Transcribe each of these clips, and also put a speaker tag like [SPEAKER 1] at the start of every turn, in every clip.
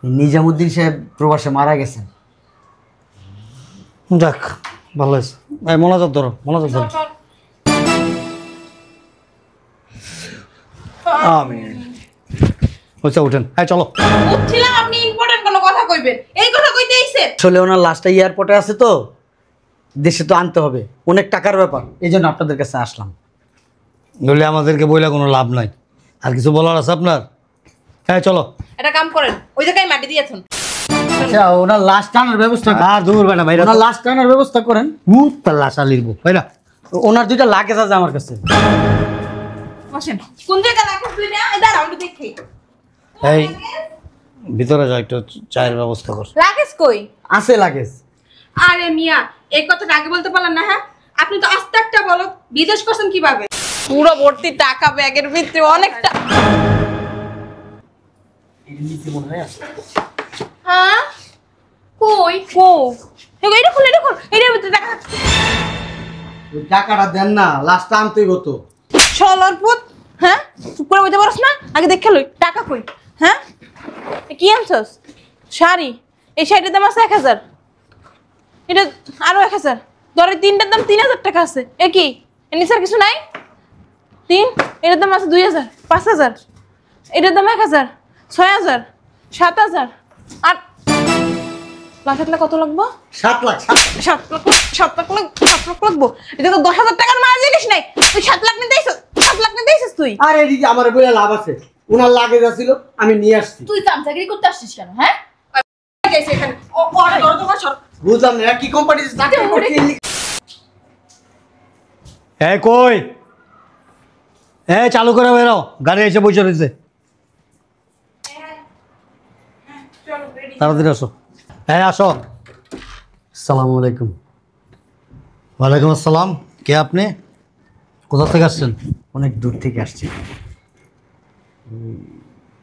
[SPEAKER 1] নিজামুদ্দিন সাহেব প্রবাসে মারা গেছেন।
[SPEAKER 2] যাক ভালো হয়েছে। মনোযোগ ধরো, মনোযোগ ধরো। উঠেন, হ্যাঁ চলো।
[SPEAKER 3] উঠছিলাম, আপনি ইম্পর্টেন্ট কোনো কথা কইবেন, এই কথা কইতে আইছেন?
[SPEAKER 1] আসলে ওনার লাশটা এয়ারপোর্টে আছে তো, দেশে তো আনতে হবে, অনেক টাকার ব্যাপার, এই জন্য আপনাদের কাছে আসলাম।
[SPEAKER 2] বলে আমাদেরকে বইলে কোনো লাভ নাই। আর কিছু বলার আছে আপনার? হ্যাঁ চলো।
[SPEAKER 3] একটা কাম করেন, ওই জায়গায় মাটি দিয়েছেন।
[SPEAKER 1] আচ্ছা, ওনার লাশ টানার ব্যবস্থা,
[SPEAKER 2] আর দূর বেটা ভাই,
[SPEAKER 1] ওনার লাশ টানার ব্যবস্থা করেন।
[SPEAKER 2] তার লাশ আলিরবো ভাই না।
[SPEAKER 1] ওনার দুইটা লাগেজ আছে আমার কাছে।
[SPEAKER 3] বসেন। কোন জায়গায় রাখেন তুই না? এই দাঁড়াও একটু দেখি।
[SPEAKER 2] এই ভিতরে যাও, একটু চায়ের ব্যবস্থা কর।
[SPEAKER 3] লাগেজ কই?
[SPEAKER 1] আছে লাগেজ।
[SPEAKER 3] আরে মিয়া, এই কথাটা আগে বলতে পারলেন না? হ্যাঁ, আপনি তো আস্তে একটা বলো, বিদেশ করছেন কিভাবে? পুরো ভর্তি টাকা ব্যাগের ভিতরে, অনেকটা। হ্যাঁ কই কো এটা খুলে, এটা খুল, এটার ভিতরে টাকা।
[SPEAKER 1] টাকাটা দেন না, লাশটা আনতেই হতো।
[SPEAKER 3] চলার পুত, হ্যাঁ চুপ করে বইতে পারছ না? আগে দেখে লই টাকা কই। হ্যাঁ কি আনছস? শাড়ি। এই শাড়িটার দাম আছে 1000, এটা আরো 1000, ধরে তিনটার দাম 3000 টাকা আছে। এ কি এর নিচে আর কিছু নাই? এটার দাম আছে 2000, 5000, এটার দাম 1000, 6000, 7000, আর লাখ কত লাগবো?
[SPEAKER 1] 7 লাখ।
[SPEAKER 3] 7 লাখ, 7 লাখ, 7 লাখ লাগবো। এটা তো 10,000 টাকার মাল জিনিস নাই, তুই 7 লাখ নিতে আইছিস? 7 লাখ নিতে আইছিস তুই?
[SPEAKER 1] আরে এদিকে আমার বইলে লাভ আছে, ওনার লাগেজ ছিল, আমি নিয়ে আসছি।
[SPEAKER 3] তুই চামচাগিরি করতে আসছিস কেন? হ্যাঁ গেছে এখানে ও আরে ধর তোমার সর।
[SPEAKER 1] বুঝলাম না কি কোম্পানিতে চাকরি করছি।
[SPEAKER 2] এই কই, এই চালু করে বেরো, গাড়ি এসে বসে রয়েছে। তাড়াতাড়ি আসো। হ্যাঁ আসো।
[SPEAKER 1] আসসালামু আলাইকুম।
[SPEAKER 2] ওয়ালাইকুম আসসালাম। কে আপনি? কোথা থেকে আসছেন?
[SPEAKER 1] অনেক দূর থেকে আসছি,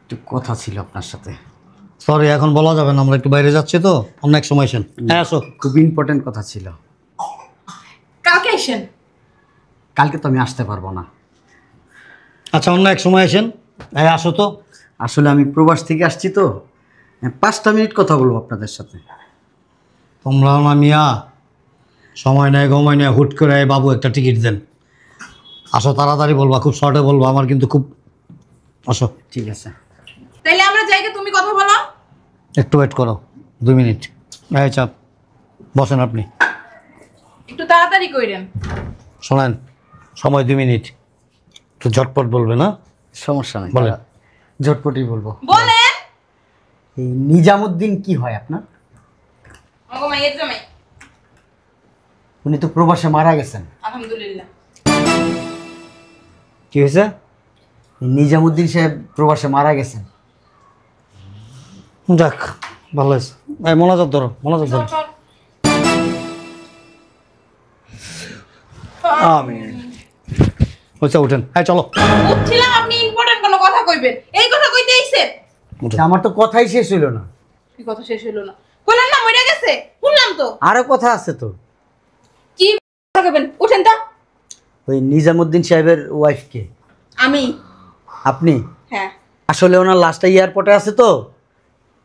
[SPEAKER 1] একটু কথা ছিল আপনার সাথে।
[SPEAKER 2] সরি, এখন বলা যাবে না, আমরা একটু বাইরে যাচ্ছি তো, অন্য এক সময় আসেন। হ্যাঁ আসো।
[SPEAKER 1] খুব ইম্পর্টেন্ট কথা ছিল।
[SPEAKER 3] কালকে আসেন।
[SPEAKER 1] কালকে তো আমি আসতে পারবো না।
[SPEAKER 2] আচ্ছা অন্য এক সময় আসেন। হ্যাঁ আসো তো।
[SPEAKER 1] আসলে আমি প্রবাস থেকে আসছি তো, 5টা মিনিট কথা বলবো আপনাদের সাথে।
[SPEAKER 2] তোমরা না মিয়া, সময় নেয় গময় নেয়, হুট করে এই বাবু একটা টিকিট দেন। আসো তাড়াতাড়ি বলবা, খুব শর্টে বলবা, আমার কিন্তু খুব। আসো।
[SPEAKER 1] ঠিক আছে।
[SPEAKER 3] তাইলে আমরা যাইকে তুমি কথা বলো।
[SPEAKER 2] একটু ওয়েট করো, 2 মিনিট। এই চাপ, বসেন আপনি।
[SPEAKER 3] একটু তাড়াতাড়ি কইরেন।
[SPEAKER 2] শোনেন, সময় 2 মিনিট, একটু ঝটপট বলবে না?
[SPEAKER 1] সমস্যা নেই,
[SPEAKER 2] বলেন।
[SPEAKER 1] ঝটপটই বলবো।
[SPEAKER 3] বলেন।
[SPEAKER 1] এই নিজামুদ্দিন কি হয় আপনার?
[SPEAKER 3] ওগো মাইয়ের জামাই।
[SPEAKER 1] উনি তো প্রবাসে মারা গেছেন।
[SPEAKER 3] আলহামদুলিল্লাহ।
[SPEAKER 2] কি হয়েছে?
[SPEAKER 1] এই নিজামুদ্দিন সাহেব প্রবাসে মারা গেছেন।
[SPEAKER 2] যাক ভালো হয়েছে। এই মনোযোগ ধরো, মনোযোগ ধরো। উঠেন, হ্যাঁ চলো।
[SPEAKER 3] উঠছিলাম, আপনি ইম্পর্টেন্ট কোনো কথা কইবেন, এই কথা কইতে আইছেন?
[SPEAKER 1] আমার তো কথাই শেষ হইল না।
[SPEAKER 3] কি কথা শেষ হলো না? বললেন না মরে গেছে, শুনলাম তো।
[SPEAKER 1] আরো কথা আছে তো।
[SPEAKER 3] কি কথা কইবেন? উঠেন তো।
[SPEAKER 1] ওই নিজামুদ্দিন সাহেবের ওয়াইফ কে?
[SPEAKER 3] আমি।
[SPEAKER 1] আপনি?
[SPEAKER 3] হ্যাঁ।
[SPEAKER 1] আসলে ওনার লাশটা এয়ারপোর্টে আছে তো,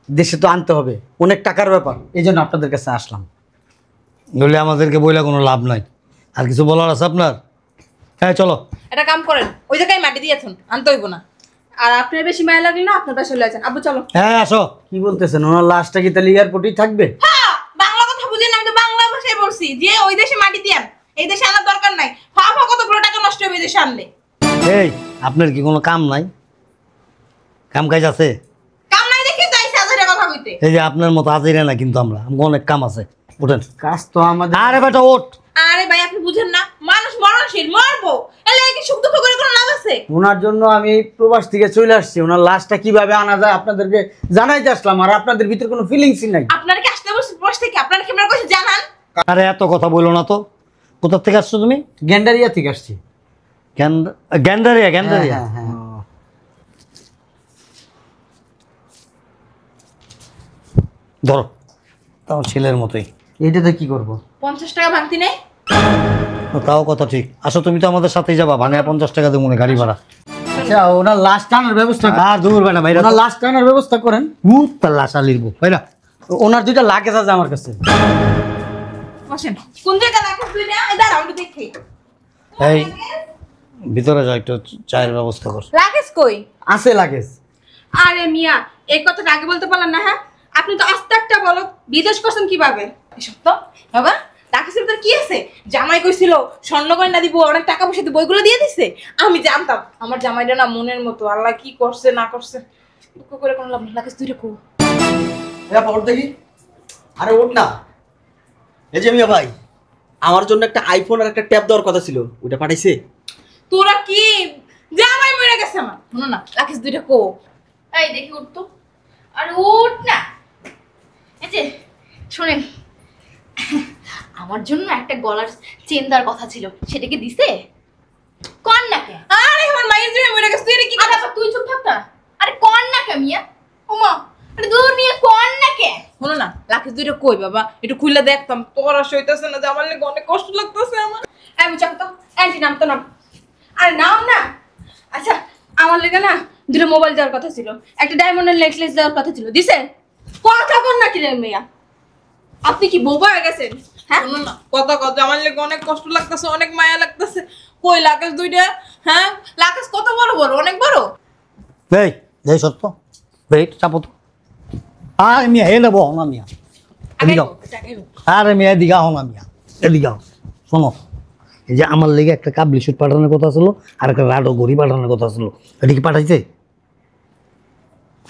[SPEAKER 1] দেশে তো আনতে হবে, অনেক টাকার ব্যাপার, এই জন্য আপনাদের কাছে আসলাম।
[SPEAKER 2] বলে আমাদেরকে বইলে কোনো লাভ নাই। আর কিছু বলার আছে আপনার? হ্যাঁ চলো।
[SPEAKER 3] একটা কাম করেন, ওই জায়গায় মাটি দিয়েছেন, আনতে হইব না। আর আপনার বেশি মায়া লাগলে না আপনার পাশে চলে আসেন। আব্বু চলো।
[SPEAKER 2] হ্যাঁ আসো।
[SPEAKER 1] কি বলতেছেন, ওনার লাশটা কি তাহলে এয়ারপোর্টেই থাকবে?
[SPEAKER 3] হ্যাঁ, বাংলা কথা বুঝেন, আমি তো বাংলা ভাষায় বলছি যে ওই দেশে মাটি দিয়েন, এই দেশে আনার দরকার নাই। কতগুলো টাকা নষ্ট হবে এই দেশে আনলে।
[SPEAKER 2] এই আপনার কি কোনো কাম নাই? কাম কাজ আছে?
[SPEAKER 3] কাম নাই দেখি তাই সাজারে কথা কইতে।
[SPEAKER 2] এই যে আপনার মতো আজইরা না কিন্তু আমরা, আমার অনেক কাম আছে। উঠেন।
[SPEAKER 1] কাজ তো আমাদের।
[SPEAKER 2] আরে বেটা ওঠ।
[SPEAKER 3] আরে ভাই আপনি বুঝেন না, মানুষ মরণশীল, মরবো, এলে কি সুখ দুঃখ করে কোনো লাভ আছে?
[SPEAKER 1] ওনার জন্য আমি প্রবাস থেকে চলে আসছি, ওনার লাশটা কিভাবে আনা যায় আপনাদেরকে জানাইতে আসলাম, আর আপনাদের ভিতরে কোনো ফিলিংসই নাই।
[SPEAKER 3] আপনারা কি আসতে বসে থেকে আপনারা কি আপনারা কইছে জানান?
[SPEAKER 2] আরে এত কথা বলো না তো। কোথা থেকে আসছো তুমি?
[SPEAKER 1] গ্যান্ডারিয়া থেকে আসছি।
[SPEAKER 2] গ্যান্ডারিয়া? গ্যান্ডারিয়া?
[SPEAKER 1] হ্যাঁ, হ্যাঁ।
[SPEAKER 2] ধরো, তাও ছেলের মতোই।
[SPEAKER 1] এইটাতে কি করব?
[SPEAKER 3] 50 টাকা ভাঙতি নেই?
[SPEAKER 2] তাও কথা ঠিক। আসো, তুমি তো আমাদের সাথেই যাবা, ভাঙায় 50 টাকা দেবো গাড়ি ভাড়া।
[SPEAKER 1] আচ্ছা ওনার লাশ টানার ব্যবস্থা
[SPEAKER 2] আর দূর বেটা ভাইরা
[SPEAKER 1] ওনার লাশ টানার ব্যবস্থা করেন।
[SPEAKER 2] ভূত তার লাশ আলিরব ভাইরা।
[SPEAKER 1] ওনার দুইটা লাগেজ আছে আমার কাছে।
[SPEAKER 3] বসেন। কোন জায়গা লাগেজ তুই না? এই দাঁড়াও আমি দেখি।
[SPEAKER 2] এই ভিতরে যা, একটু চায়ের ব্যবস্থা কর।
[SPEAKER 3] লাগেজ কই?
[SPEAKER 1] আছে লাগেজ।
[SPEAKER 3] আরে মিয়া, এই কথাটা আগে বলতে পারলেন না? হ্যাঁ, আপনি তো আস্তে একটা বলো, বিদেশ করছেন কিভাবে? এসব তো বাবা লাগেজের ভিতরে কি আছে? জামাই কইছিল স্বর্ণ গয়না দিব, অনেক টাকা পয়সা দিব, বইগুলো দিয়ে দিছে। আমি জানতাম আমার জামাইটা না মনের মতো, আল্লাহ কি করছে না করছে দুঃখ করে কোনো লাভ নেই। লাগেজ তুই রেখো।
[SPEAKER 4] ওঠ দেখি। আরে ওঠ না। এই যে মিয়া ভাই, আমার জন্য একটা আইফোন আর একটা ট্যাব দেওয়ার কথা ছিল, ওইটা পাঠাইছে?
[SPEAKER 3] তোরা কি জামাই মরে গেছে আমার? শোনো না, লাগেজ দুই রেখো।
[SPEAKER 5] এই দেখি উঠ তো। আরে উঠ না। এই যে শোনেন, আমার জন্য একটা গলার চেন দেওয়ার কথা ছিল, সেটাকে দিছে? কন না কে?
[SPEAKER 3] আরে আমার মায়ের জন্য মরে গেছে, তুই এটা কি
[SPEAKER 5] আরে বাবা, তুই চুপ থাক না। আরে কন না কে মিয়া? ওমা, আরে দূর নিয়ে কন না কে?
[SPEAKER 3] শোনো না, লাগেজ দুইটা কই বাবা? একটু খুলে দেখতাম। তোরা সইতেছে না যে আমার লেগে অনেক কষ্ট লাগতেছে আমার। আমি চাক তো অ্যান্টি নাম তো নাম। আরে নাম না। আচ্ছা আমার লেগে না দুটো মোবাইল দেওয়ার কথা ছিল, একটা ডায়মন্ডের নেকলেস দেওয়ার কথা ছিল, দিছে? কথা কর না কি রে মেয়া, আপনি কি বোবা হয়ে গেছেন? হ্যাঁ শোনো না, কথা কথা আমার লেগে অনেক কষ্ট লাগতেছে, অনেক মায়া লাগতেছে। কই লাগেজ দুইটা? হ্যাঁ লাগেজ কত বড় বড়, অনেক বড়।
[SPEAKER 2] এই এই সত্য বেট চাপো তো। আর মিয়া হে নেবো না মিয়া, এদিকে আও। আরে মিয়া এদিকে আও না মিয়া, এদিকে আও। শোনো, এই যে আমার লেগে একটা কাবলি শুট পাঠানোর কথা ছিল, আর একটা রাডো গড়ি পাঠানোর কথা ছিল, এটা কি পাঠাইছে?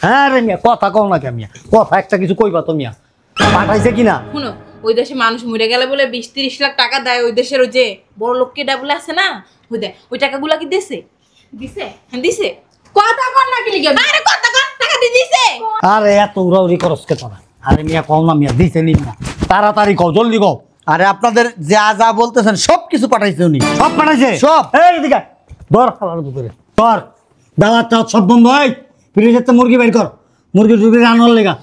[SPEAKER 2] হ্যাঁ রে মিয়া, কথা কও না কে মিয়া, কথা একটা কিছু কইবা তো মিয়া, পাঠাইছে কিনা?
[SPEAKER 3] শুনো, ওই দেশে মানুষ মরে গেলে বলে 20-30 লাখ টাকা দেয়। ওই দেশের ওই যে বড় লোককে বলে আছে না, ওই দেয়। ওই টাকাগুলা কি দিছে?
[SPEAKER 5] দিছে?
[SPEAKER 3] হ্যাঁ দিছে। কথা কর না কি লিগে? আরে কথা কর, টাকা দিয়ে দিছে।
[SPEAKER 2] আরে এত উড়াউড়ি করস কে তোরা? আরে মিয়া কও না মিয়া, দিছে নি না, তাড়াতাড়ি কও, জলদি কও।
[SPEAKER 1] আরে আপনাদের যা যা বলতেছেন সব কিছু পাঠাইছে উনি।
[SPEAKER 2] সব পাঠাইছে
[SPEAKER 1] সব।
[SPEAKER 2] এই এদিকে ধর খালার ভিতরে ধর, দাওয়াত টাওয়াত সব বন্ধ। হয় ফ্রিজের তো মুরগি বের কর, মুরগি টুরগি রান্নার লেগা।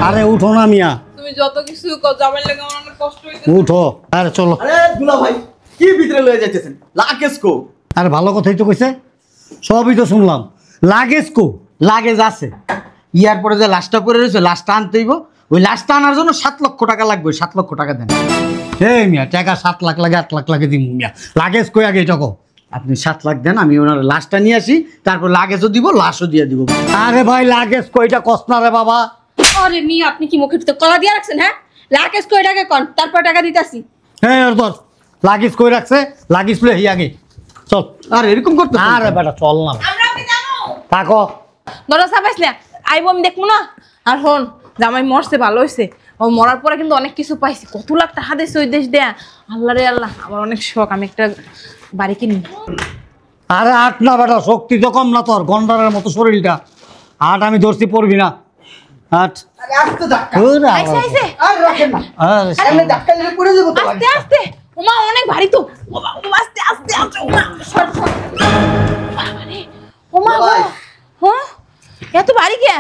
[SPEAKER 2] আরে উঠো না মিয়া,
[SPEAKER 3] তুমি যত কিছু কর, আমার লাগে আমার অনেক কষ্ট হইছে।
[SPEAKER 2] উঠো। আরে চলো।
[SPEAKER 4] আরে দুলা ভাই, কি ভিতরে লয়ে যাইতেছেন? লাগেজ কো?
[SPEAKER 2] আরে ভালো কথাই তো কইছে, সবই তো শুনলাম। লাগেজ কো?
[SPEAKER 1] লাগেজ আছে। ইয়ার পরে যে লাশটা পরে রয়েছে, লাশটা আনতে হইব। ওই লাশটা আনার জন্য 7 লক্ষ টাকা লাগবে। 7 লক্ষ টাকা দেন।
[SPEAKER 2] এই মিয়া টাকা 7 লাখ লাগে, 8 লাখ লাগে দিম মিয়া। লাগেজ কই আগে এটা কও।
[SPEAKER 1] আপনি 7 লাখ দেন, আমি ওনার লাশটা নিয়ে আসি, তারপর লাগেজও দিব, লাশও দিয়ে দিব।
[SPEAKER 2] আরে ভাই লাগেজ কইটা কস না রে বাবা।
[SPEAKER 5] আরে মিয়া, আপনি কি মুখে তো কলা দিয়ে রাখছেন? হ্যাঁ, লাগেজ কই টাকা কোন, তারপর টাকা দিতাছি।
[SPEAKER 2] হ্যাঁ ওর ধর, লাগেজ কই রাখছে, লাগেজ লয়ে আগে চল।
[SPEAKER 1] আর এরকম করতে
[SPEAKER 2] আরে বেটা চল না,
[SPEAKER 3] আমরা কি জানো?
[SPEAKER 2] থাকো।
[SPEAKER 3] দরজা চাপাইছ না, আইবো আমি দেখবো না। আর হন, জামাই মরছে ভালো হইছে। ও মরার পরে কিন্তু অনেক কিছু পাইছি। কত লাখ টাকা দিয়েছে ওই দেশ দেয়া। আল্লাহ রে আল্লাহ, আমার অনেক শখ আমি একটা বাড়ি কিনি।
[SPEAKER 2] আরে আট না বেটা, শক্তি তো কম না তোর, গন্ডারের মতো শরীরটা। আট আমি ধরছি, পড়বি না। আট
[SPEAKER 1] আরে আস্তে ধাক্কা।
[SPEAKER 2] ওরে
[SPEAKER 3] আইছে আইছে,
[SPEAKER 1] আর রাখেন না।
[SPEAKER 2] আরে
[SPEAKER 1] এমনি ধাক্কা দিলে পড়ে যাবো তো।
[SPEAKER 3] আস্তে আস্তে। ওমা অনেক ভারী তো। ওমা ওমা, আস্তে আস্তে আস্তে। ওমা সর সর। বাবারে, ওমা
[SPEAKER 4] ভাই।
[SPEAKER 3] হ্যাঁ এত ভারী কে?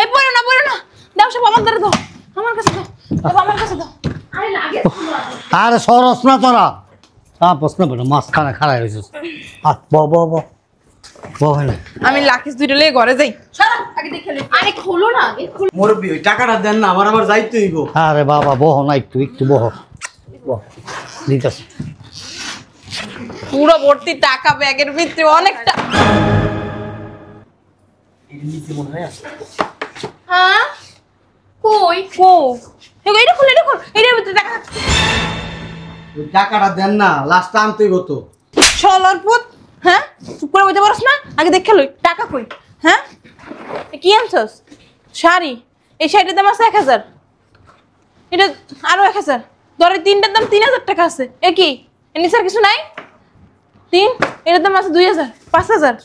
[SPEAKER 3] এই পড়ো না পড়ো না, দাও সব আমার দ্বারা দাও, আমার কাছে দাও, সব আমার কাছে দাও।
[SPEAKER 5] আরে লাগেজ
[SPEAKER 2] আরে সরস না তোরা। হ্যাঁ প্রশ্ন বেটা, মাঝখানে খাড়াই হয়েছিস। ব ব ব ব হয় না।
[SPEAKER 3] আমি লাকিস দুইটা লয়ে ঘরে যাই।
[SPEAKER 5] সরো, আগে দেখে লই। আরে খোলো না, আগে খোলো।
[SPEAKER 1] মুরব্বি ওই টাকাটা দেন না, আমার আবার যাইতে হইব।
[SPEAKER 2] আরে বাবা বহ না, একটু একটু বহ বহ, দিতেছি।
[SPEAKER 3] পুরো ভর্তি টাকা ব্যাগের ভিতরে, অনেকটা।
[SPEAKER 5] হ্যাঁ কই?
[SPEAKER 3] ও এটা খুলে, এটা খুল, এটার ভিতরে টাকা।
[SPEAKER 1] ওই টাকাটা দেন না, লাশটা আনতে হইব তো।
[SPEAKER 3] শালার পুত, হ্যাঁ চুপ করে বইতে পারছ না? আগে দেখে লই টাকা কই। হ্যাঁ এ কি আনছস? শাড়ি। এই শাড়িটার দাম আছে 1000। এটা আরো 1000। ধরে তিনটার দাম 3000 টাকা আছে। এ কি এর নিচে আর কিছু নাই? 3 এটার দাম আছে 2000, 5000।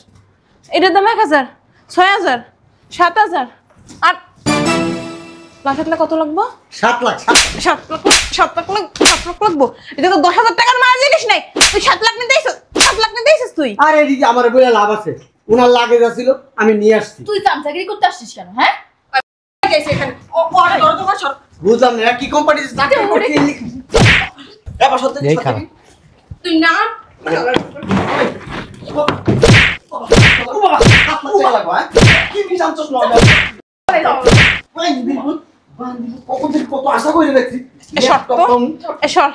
[SPEAKER 3] এটার দাম 1000, 6000, 7000। আর লাখ কত লাগবো?
[SPEAKER 1] 7 লাখ।
[SPEAKER 3] 7 লাখ, 7 লাখ, 7 লাখ লাগবো। এটা তো 10,000 টাকার মাল জিনিস নাই। তুই 7 লাখ নিতে আইছিস, 7 লাখ নিতে আইছিস তুই?
[SPEAKER 1] আর এদিকে আমার বলে লাভ আছে। উনার লাগেজ আছিল, আমি নিয়ে আসছি।
[SPEAKER 5] তুই চামচাগিরি করতে আসছিস কেন? হ্যাঁ,
[SPEAKER 3] গেছে এখানে। ও আরে ধর তোমার সর।
[SPEAKER 1] বুঝলাম না কি কোম্পানিতে চাকরি করতে।
[SPEAKER 4] এবার সত্যি
[SPEAKER 2] এই খারাপ।
[SPEAKER 3] তুই না
[SPEAKER 4] কত আশা করে রাখছি
[SPEAKER 3] এ সর তো, এ সর,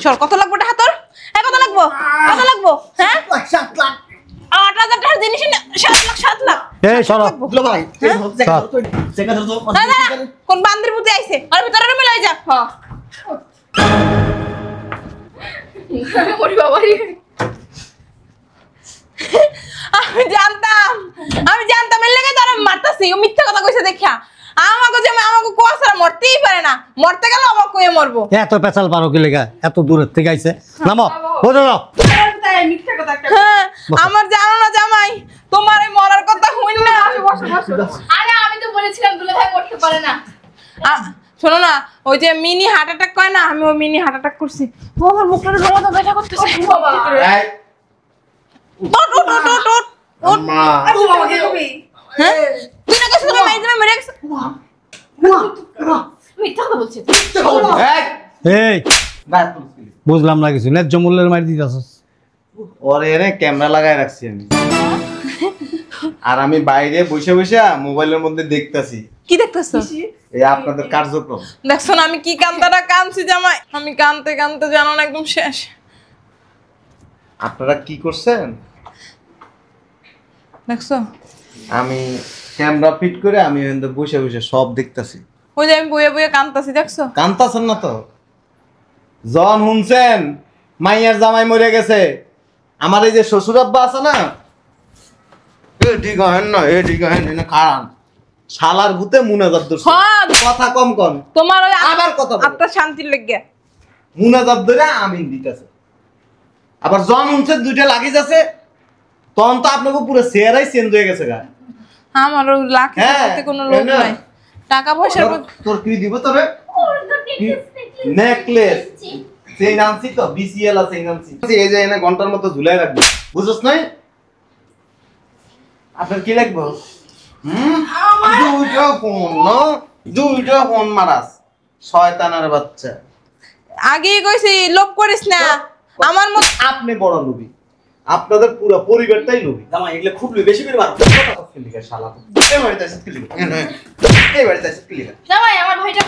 [SPEAKER 3] সর। কত লাগবো টাকা তোর? হ্যাঁ কত লাগবো? কত লাগবো? হ্যাঁ 8,000 টাকার জিনিস না, 7 লাখ।
[SPEAKER 2] এই সরো
[SPEAKER 4] দুলা ভাই
[SPEAKER 3] না না কোন বান্দির বুদ্ধি আইছে? আর ভিতরে মিলাই যা। হ্যাঁ
[SPEAKER 5] ওরে বাবা রে।
[SPEAKER 3] আমি জানতাম এর লেগে তারা মারতাছি। ও মিথ্যা কথা কইছে দেখা। আমাকে কোয়াছাড়া মরতেই পারে না। মরতে গেল আমার কয়ে মরবো।
[SPEAKER 2] এত পেছাল পারো কি লেগা? এত দূরের থেকে আইছে। নামো বসে যাও।
[SPEAKER 3] হ্যাঁ, আমার জানো না জামাই তোমার এই মরার কথা হইন না।
[SPEAKER 5] আরে আমি তো বলেছিলাম দুলা ভাই করতে পারে না।
[SPEAKER 3] শোনো না, ওই যে মিনি হার্ট অ্যাটাক কয় না, আমি ওই মিনি হার্ট অ্যাটাক করছি। ও আমার মুখটা জমা ব্যথা করতেছে।
[SPEAKER 5] বাবা
[SPEAKER 3] ওট হ্যাঁ তুই না কইছিস তুমি মাইজমে মরে গেছ?
[SPEAKER 5] মিথ্যা কথা বলছিস।
[SPEAKER 2] এই বুঝলাম না কিছু। ন্যায্য মূল্যের মারি দিতেছস।
[SPEAKER 6] ওরে এনে ক্যামেরা লাগায় রাখছি আমি, আর আমি বাইরে বসে বসে মোবাইলের মধ্যে দেখতাছি
[SPEAKER 3] কি দেখতেছ?
[SPEAKER 6] এই আপনাদের কার্যক্রম।
[SPEAKER 3] দেখছো না আমি কি কান্তারা কানছি জামাই। আমি কানতে কানতে জানো না একদম শেষ।
[SPEAKER 6] আপনারা কি করছেন?
[SPEAKER 3] দেখছো
[SPEAKER 6] আমি ক্যামেরা ফিট করে আমি এখানে বসে বসে সব দেখতাছি।
[SPEAKER 3] ওই যে আমি বইয়ে বইয়ে কানতাছি দেখছো?
[SPEAKER 6] কান্তাছেন না তো? জন শুনছেন মাইয়ার জামাই মরে গেছে। আমার এই যে শ্বশুর আব্বা আছে না, খারান শালার ভূতে মুনাজাত ধরছে।
[SPEAKER 3] হ্যাঁ
[SPEAKER 6] কথা কম কম,
[SPEAKER 3] তোমার ওই
[SPEAKER 6] আবার কথা বলো।
[SPEAKER 3] আত্মার শান্তির লেগে
[SPEAKER 6] মুনাজাত ধরে আমিন দিতেছে। আবার জন শুনছে দুইটা লাগি যাচ্ছে, তখন তো আপনাকে পুরো চেহারাই চেঞ্জ হয়ে গেছে গা।
[SPEAKER 3] আমার ওই লাখ
[SPEAKER 6] হ্যাঁ,
[SPEAKER 3] টাকাতে কোনো লোক
[SPEAKER 6] না।
[SPEAKER 3] নাই। টাকা পয়সার
[SPEAKER 6] তোর কি দিব তবে? নেকলেস সেই নামছি তো বিসিএল আছে এই নামছি। এই যে এনে ঘন্টার মতো ঝুলাই রাখবি, বুঝছস নাই? আপনার কি লাগবে? দুইটা ফোন না, দুইটা ফোন মারাস শয়তানের বাচ্চা।
[SPEAKER 3] আগেই কইছি লোভ করিস না। আমার মত
[SPEAKER 6] আপনি বড় লোভী, আপনাদের পুরো পরিবারটাই লোভী।
[SPEAKER 4] জামাই এগুলো খুব বেশি করে মারো।
[SPEAKER 6] শালা এই বাড়িতে আসিস কি লিখে? এই বাড়িতে আসিস কি লিখে?
[SPEAKER 5] জামাই আমার ভাইটা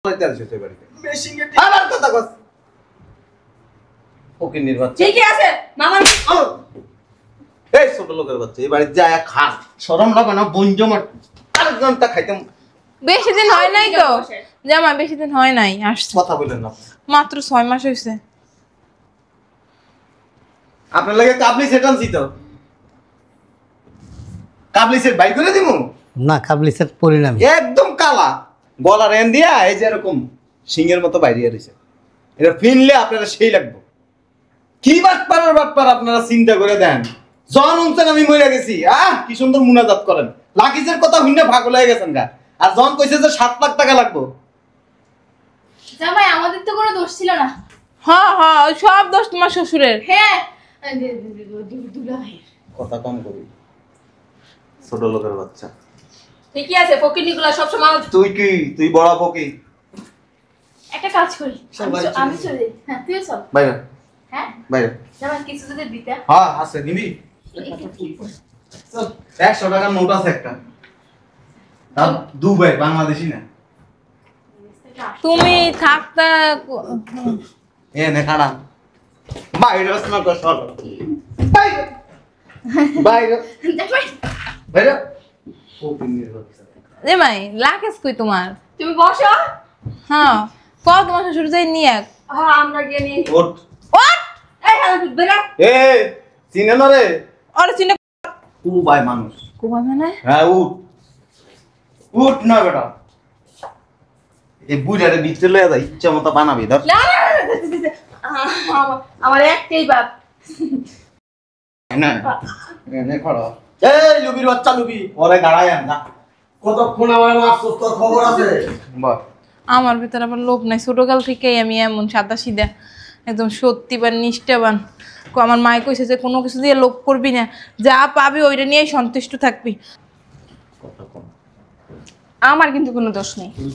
[SPEAKER 6] বাড়িতে আসিস এই বাড়িতে।
[SPEAKER 4] বেশি
[SPEAKER 6] আবার কথা কস। ওকে নির্বাচন
[SPEAKER 3] ঠিকই আছে মামা।
[SPEAKER 6] এই ছোট লোকের বাচ্চা এই বাড়িতে যায় খাস শরম লাগে না? বঞ্জমার আরেকজনটা খাইতে
[SPEAKER 3] বেশি দিন হয় নাই তো জামা, বেশি দিন হয় নাই আসছে।
[SPEAKER 6] কথা বলেন না।
[SPEAKER 3] মাত্র 6 মাস হইছে।
[SPEAKER 6] আপনার লাগে কাবলি সেট আনছি তো, কাবলি সেট বাই করে দিমু।
[SPEAKER 2] না কাবলি সেট পরিণামী
[SPEAKER 6] একদম কালা গলা রেন দিয়া এই যে এরকম সিংহের মতো বাইরে রয়েছে। এটা ফিনলে আপনারা সেই লাগবে। কি বাটপার আপনারা চিন্তা করে দেন। জন উনছেন আমি মরে গেছি, কি সুন্দর মুনাজাত করেন। লাকিজের কথা হইনা পাগল হয়ে গেছেন গা। আর জন কইছে যে 7 লাখ টাকা লাগবে।
[SPEAKER 5] জামাই আমাদের তো কোনো দোষ ছিল না।
[SPEAKER 3] হ্যাঁ হ্যাঁ ওই সব দোষ তোমার শ্বশুরের।
[SPEAKER 5] হ্যাঁ দুলা ভাইয়ের।
[SPEAKER 6] কথা কম করি, ছোট লোকের বাচ্চা।
[SPEAKER 3] ঠিকই আছে ফকিনিগুলা সব সময়।
[SPEAKER 6] তুই বড় ফকি।
[SPEAKER 5] একটা কাজ করি, আমি চলে যাই। হ্যাঁ তুই চল।
[SPEAKER 6] বাইরে
[SPEAKER 5] হ্যাঁ
[SPEAKER 6] বাইরে।
[SPEAKER 5] জামাই কিছু যদি দিতে।
[SPEAKER 6] হ্যাঁ আছে নিবি। চল 100 টাকার নোট আছে একটা। তাও দুবাই বাংলাদেশি না।
[SPEAKER 3] তুমি থাকতা
[SPEAKER 6] এ নে খাড়া বাইরে আসনা কর সর বাইরে বাইরে
[SPEAKER 5] জামাই
[SPEAKER 6] বাইরে ফকিনির বাচ্চা।
[SPEAKER 3] জামাই লাকেশ কই তোমার?
[SPEAKER 5] তুমি বসো।
[SPEAKER 3] হ্যাঁ কল তোমার শ্বশুর যাই নিয়ে।
[SPEAKER 5] হ্যাঁ আমরা গিয়ে নিয়ে।
[SPEAKER 6] ওঠ
[SPEAKER 3] ওট
[SPEAKER 5] এই হালা তুই বেরা।
[SPEAKER 6] এ চিনে না রে?
[SPEAKER 3] আরে চিনে
[SPEAKER 6] ও ভাই মানুষ।
[SPEAKER 3] কোবাই মানে?
[SPEAKER 6] হ্যাঁ উঠ উঠ না বেটা। এই বুড়ারে ভিতরে লয়ে যা, ইচ্ছা মতো বানাবি ধর।
[SPEAKER 5] না আমার একটাই বাপ।
[SPEAKER 6] না এনে খড়া
[SPEAKER 4] এই লুবির বাচ্চা লুবি,
[SPEAKER 6] ওরে গাড়াই আন না।
[SPEAKER 4] কতক্ষণ আমার মারছস, তোর খবর আছে?
[SPEAKER 6] বাহ
[SPEAKER 3] আমার ভিতরে আবার লোভ নাই। ছোটকাল থেকেই আমি এমন সাদা সিধা একদম সত্যিবান নিষ্ঠাবান। আমার মায়ে কইছে যে কোনো কিছু দিয়ে লোভ করবি না, যা পাবি ওইটা নিয়েই সন্তুষ্ট থাকবি।
[SPEAKER 6] কথা কম।
[SPEAKER 3] আমার কিন্তু কোনো দোষ নেই।
[SPEAKER 6] তুই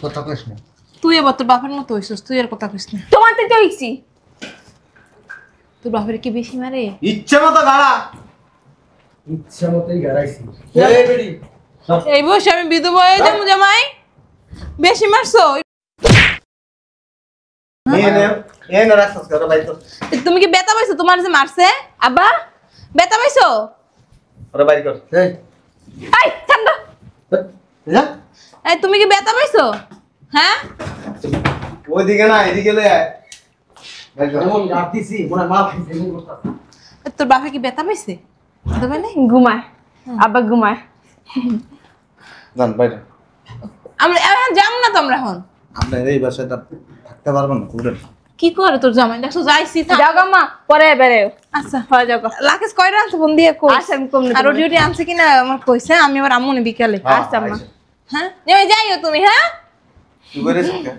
[SPEAKER 6] কথা কইস না।
[SPEAKER 3] তুই এবার তোর বাপের মতো হইছিস, তুই এর কথা কইস না।
[SPEAKER 5] তোমার থেকে হইছি।
[SPEAKER 3] তোর বাপের কি বেশি মারে?
[SPEAKER 6] ইচ্ছে মতো গাড়া।
[SPEAKER 1] ইচ্ছা মতোই গাড়াইছি
[SPEAKER 3] এই বসে আমি বিধবা হয়ে যাবো জামাই? বেশি মারছো?
[SPEAKER 6] এনে রাখছস করে বাইতো।
[SPEAKER 3] তুমি কি ব্যথা পাইছো? তোমার যে মারছে আব্বা, ব্যথা পাইছো?
[SPEAKER 6] ওরে বাইর কর।
[SPEAKER 1] এই
[SPEAKER 3] এই ঠান্ডা।
[SPEAKER 1] যা
[SPEAKER 3] এই তুমি কি ব্যথা পাইছো? হ্যাঁ
[SPEAKER 6] ওইদিকে না, এদিকে লই আয়। বাইর কর।
[SPEAKER 1] এমন গাড়তিছি মনে মাল খাইছে এমন করতাছে।
[SPEAKER 3] তোর বাপে কি ব্যথা পাইছে? ব্যথা পাই নাই?
[SPEAKER 5] ঘুমায় আব্বা ঘুমায়।
[SPEAKER 6] যান বাইরে।
[SPEAKER 3] আমরা এখন যাবো না তো আমরা এখন।
[SPEAKER 6] আপনার এই বাসাটা থাকতে পারবেন না, ঘুরেন।
[SPEAKER 3] কি করে তোর জামাই? দেখছো যাইছি থাক।
[SPEAKER 5] যাও গা মা, পরে বেরে।
[SPEAKER 3] আচ্ছা
[SPEAKER 5] হয় যাও গা।
[SPEAKER 3] লাকেশ কয়টা আনছে ফোন দিয়ে কই?
[SPEAKER 5] আচ্ছা, আমি কমনে
[SPEAKER 3] আর
[SPEAKER 5] দেবো।
[SPEAKER 3] ডিউটি আনছে কিনা আমার কইছে, আমি আবার আম্মু বিকালে।
[SPEAKER 6] হ্যাঁ,
[SPEAKER 3] আচ্ছা আম্মা।
[SPEAKER 6] আইসা।
[SPEAKER 3] হ্যাঁ জামাই যাইও তুমি। হ্যাঁ
[SPEAKER 6] তুই কইরেছ কে?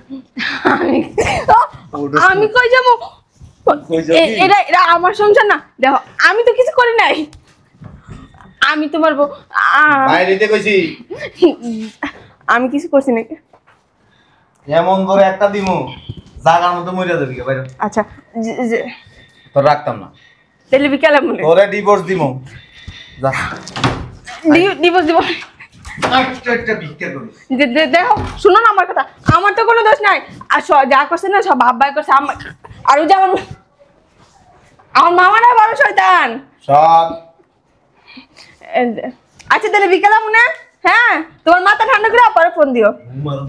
[SPEAKER 5] আমি কই যাবো?
[SPEAKER 6] কই যাবি?
[SPEAKER 5] এটা এটা আমার সংসার না। দেখো আমি তো কিছু করি নাই। আমি তোমার বউ।
[SPEAKER 6] বাইরেতে কইছি।
[SPEAKER 5] আমি কিছু করছি নাকি?
[SPEAKER 6] এমন করে একটা দিমু, জাগার মতো মইরা যাবি বাইরে।
[SPEAKER 5] আচ্ছা
[SPEAKER 6] তোর রাখতাম না।
[SPEAKER 5] তাহলে বিকালে মনে
[SPEAKER 6] তোরে ডিভোর্স দিমু। যা।
[SPEAKER 5] ডিভোর্স দিব।
[SPEAKER 6] একটা ভিক্ষা করিস।
[SPEAKER 5] দেখো শুনো না আমার কথা, আমার তো কোনো দোষ নাই। আর যা করছে না সব বাপ ভাই করছে। আর ওই যে আমার মামা না বড় শয়তান।
[SPEAKER 6] সব
[SPEAKER 5] আচ্ছা তাহলে বিকালে মনে, হ্যাঁ তোমার মাথা ঠান্ডা করে পরে ফোন দিও।
[SPEAKER 6] ঘুমার